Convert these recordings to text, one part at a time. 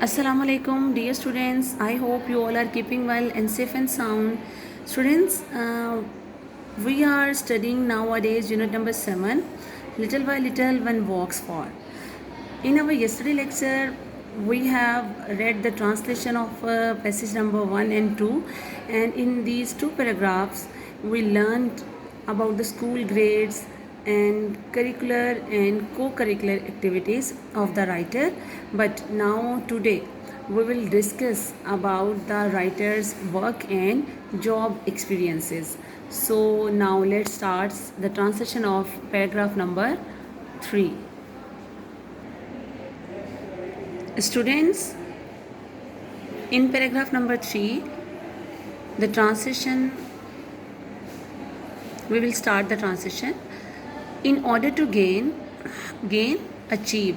Assalamu alaikum, dear students. I hope you all are keeping well and safe and sound. Students, we are studying nowadays unit number 7, Little by Little One Walks For. In our yesterday lecture, we have read the translation of passage number 1 and 2, and in these two paragraphs, we learned about the school grades and curricular and co-curricular activities of the writer. But now today we will discuss about the writer's work and job experiences. So now let's start the translation of paragraph number 3. Students, in paragraph number 3, the transition, we will start the transition. In order to gain, achieve,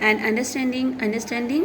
and understanding,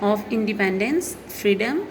of independence, freedom,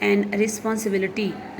and responsibility,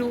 2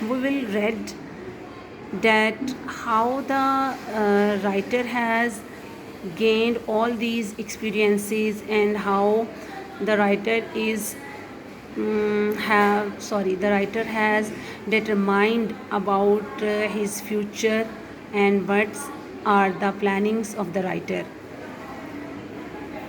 we will read that how the writer has gained all these experiences and how the writer is the writer has determined about his future and what are the plannings of the writer.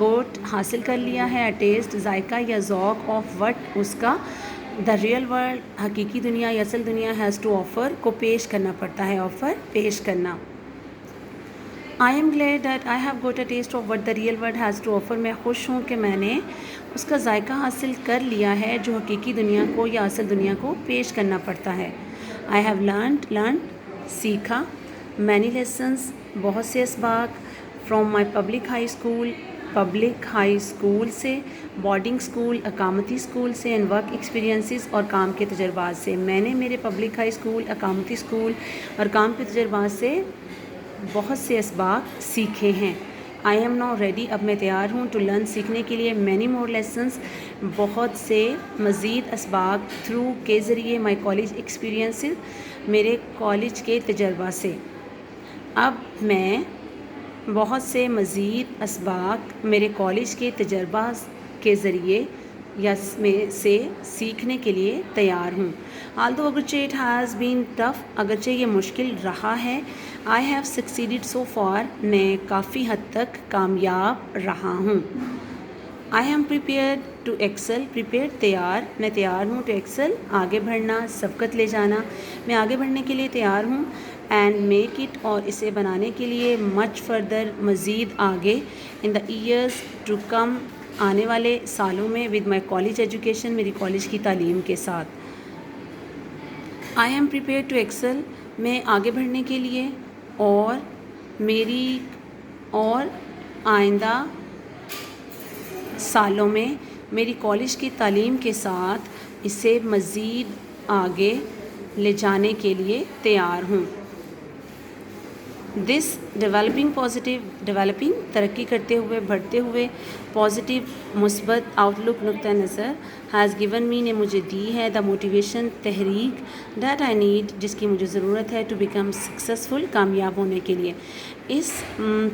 گوٹ حاصل کر لیا ہے، test ذائقہ یا ذوق of what اس کا، دا real world حقیقی دنیا یا اصل دنیا ہیز ٹو آفر کو پیش کرنا پڑتا ہے، آفر پیش کرنا. I am glad that I have got a taste of what the real world has to offer. میں خوش ہوں کہ میں نے اس کا ذائقہ حاصل کر لیا ہے جو حقیقی دنیا کو یا اصل دنیا کو پیش کرنا پڑتا ہے. آئی ہیو لرنڈ سیکھا، مینی لیسنس بہت سے اسباق، from my public high school سے، بورڈنگ اسکول اقامتی اسکول سے، اینڈ ورک ایکسپیرینسز اور کام کے تجربات سے. میں نے میرے پبلک ہائی اسکول، اقامتی اسکول اور کام کے تجربات سے بہت سے اسباق سیکھے ہیں. آئی ایم ناؤ ریڈی، اب میں تیار ہوں، ٹو لرن سیکھنے کے لیے، مینی مور لیسنس بہت سے مزید اسباق، تھرو کے ذریعے، مائی کالج ایکسپیرینسز میرے کالج کے تجربہ سے. اب میں بہت سے مزید اسباق میرے کالج کے تجربہ کے ذریعے یا سے سیکھنے کے لیے تیار ہوں. although اگرچہ اٹ ہیز بین ٹف، اگرچہ یہ مشکل رہا ہے، I have succeeded so far, میں کافی حد تک کامیاب رہا ہوں. I am prepared to excel, prepared تیار، میں تیار ہوں، ٹو ایکسل آگے بڑھنا، سبقت لے جانا، میں آگے بڑھنے کے لیے تیار ہوں. اینڈ میک اٹ اور اسے بنانے کے لیے، مچ فردر مزید آگے، ان دا ایئرز ٹو کم آنے والے سالوں میں، ود مائی کالج ایجوکیشن میری کالج کی تعلیم کے ساتھ. I am prepared to excel, میں آگے بڑھنے کے لیے اور آئندہ سالوں میں میری کالج کی تعلیم کے ساتھ اسے مزید آگے لے جانے کے لیے تیار ہوں. دس ڈیولپنگ ترقی کرتے ہوئے، بڑھتے ہوئے، پازیٹیو مثبت آؤٹ لک نقطہ نظر، ہیز گیون می نے مجھے دی ہے، دا موٹیویشن تحریک، دیٹ آئی نیڈ جس کی مجھے ضرورت ہے، ٹو بیکم سکسیزفل کامیاب ہونے کے لیے. اس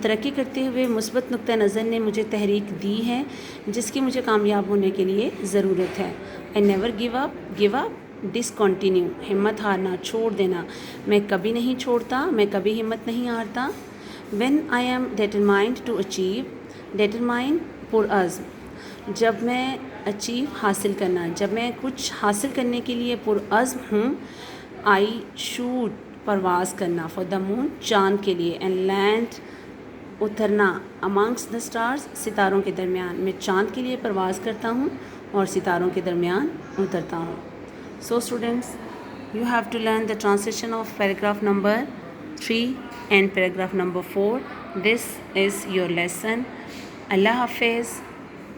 ترقی کرتے ہوئے مثبت نقطہ نظر نے مجھے تحریک دی ہے جس کی مجھے کامیاب ہونے کے لیے ضرورت ہے. I never give up discontinue, ہمت ہارنا، چھوڑ دینا، میں کبھی نہیں چھوڑتا، میں کبھی ہمت نہیں ہارتا. When I am determined to achieve, determined پرعزم، جب میں اچیو حاصل کرنا، جب میں کچھ حاصل کرنے کے لیے پرعزم ہوں. آئی شوٹ پرواز کرنا، فار دا مون چاند کے لیے، اینڈ لینڈ اترنا، امانگس دا اسٹارز ستاروں کے درمیان، میں چاند کے لیے پرواز کرتا ہوں اور ستاروں کے درمیان اترتا ہوں. So students, you have to learn the translation of paragraph number 3 and paragraph number 4. This is your lesson. Allah Hafiz.